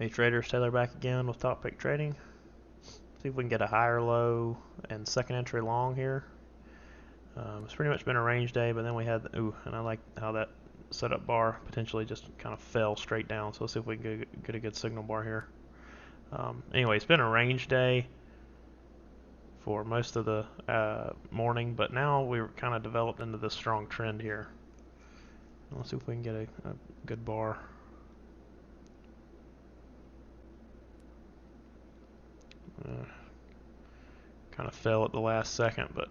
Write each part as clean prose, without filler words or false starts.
Hey traders, Taylor back again with Top Pick Trading. See if we can get a higher low and second entry long here. It's pretty much been a range day, but then we had, and I like how that setup bar potentially just kind of fell straight down. So let's see if we can get a good signal bar here. Anyway, it's been a range day for most of the morning, but now we're kind of developed into this strong trend here. Let's see if we can get a good bar. Kind of fell at the last second, but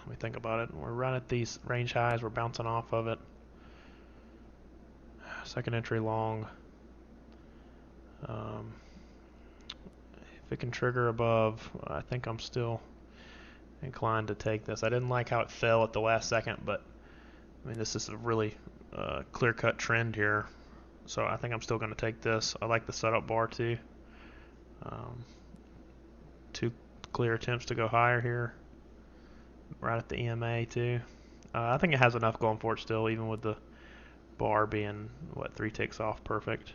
let me think about it. We're right at these range highs. We're bouncing off of it. Second entry long. If it can trigger above, I think I'm still inclined to take this. I didn't like how it fell at the last second, but I mean, this is a really clear-cut trend here. So I think I'm still going to take this. I like the setup bar too. Two clear attempts to go higher here. Right at the EMA too. I think it has enough going for it still, even with the bar being, what, 3 ticks off perfect.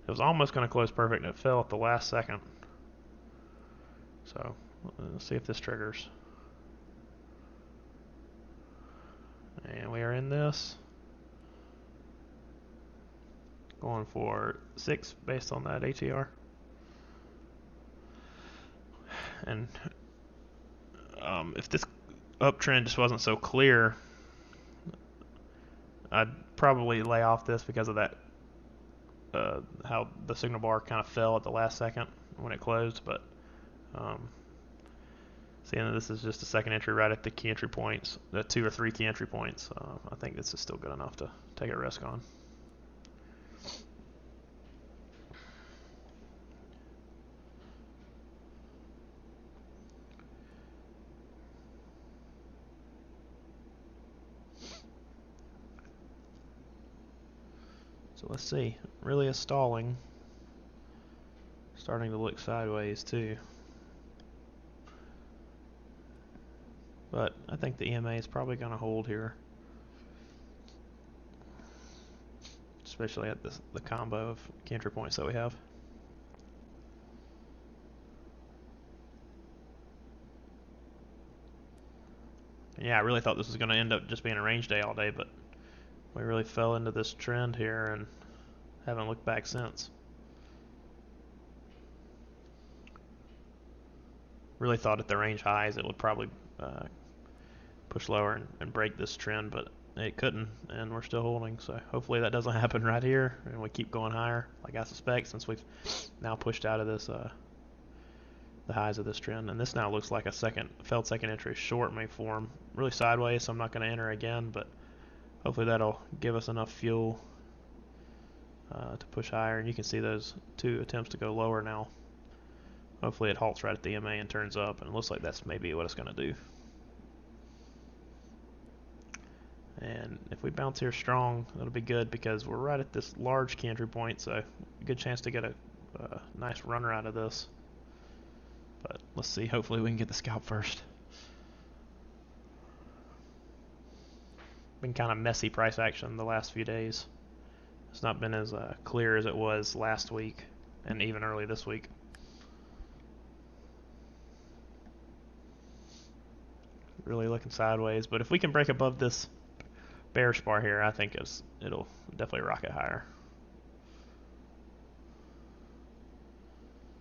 It was almost going to close perfect and it fell at the last second. So let's see if this triggers. And we are in this. Going for 6 based on that ATR. And if this uptrend just wasn't so clear, I'd probably lay off this because of that, how the signal bar kind of fell at the last second when it closed. But seeing that this is just a second entry right at the key entry points, the 2 or 3 key entry points, I think this is still good enough to take a risk on. So let's see, really is stalling. Starting to look sideways too. But I think the EMA is probably going to hold here. Especially at the combo of key entry points that we have. Yeah, I really thought this was going to end up just being a range day all day, but we really fell into this trend here and haven't looked back since. Really thought at the range highs it would probably push lower and break this trend, but it couldn't, and we're still holding. So hopefully that doesn't happen right here, and we keep going higher, like I suspect, since we've now pushed out of this the highs of this trend. And this now looks like a failed second entry short may form, really sideways. So I'm not going to enter again, but hopefully that'll give us enough fuel to push higher. And you can see those 2 attempts to go lower now. Hopefully it halts right at the EMA and turns up, and it looks like that's maybe what it's going to do. And if we bounce here strong, that'll be good because we're right at this large key entry point, so a good chance to get a nice runner out of this. But let's see, hopefully we can get the scalp first. Been kind of messy price action the last few days. It's not been as clear as it was last week and even early this week. Really looking sideways, but if we can break above this bearish bar here, I think it'll definitely rocket higher.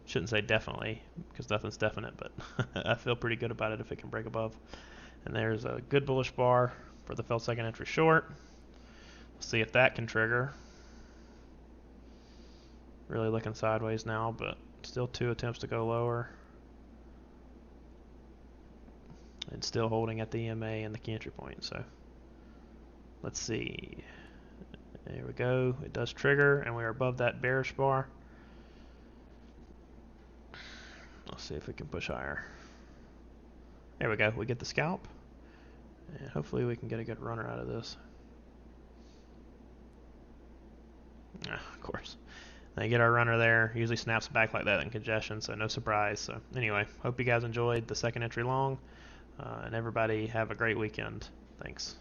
Shouldn't say definitely because nothing's definite, but I feel pretty good about it if it can break above. And there's a good bullish bar for the failed second entry short. We'll see if that can trigger. Really looking sideways now, but still 2 attempts to go lower. And still holding at the EMA and the key entry point. So let's see. There we go. It does trigger, and we are above that bearish bar. Let's see if we can push higher. There we go. We get the scalp, and hopefully we can get a good runner out of this. Of course. They get our runner there. Usually snaps back like that in congestion, so no surprise. So anyway, hope you guys enjoyed the second entry long, and everybody have a great weekend. Thanks.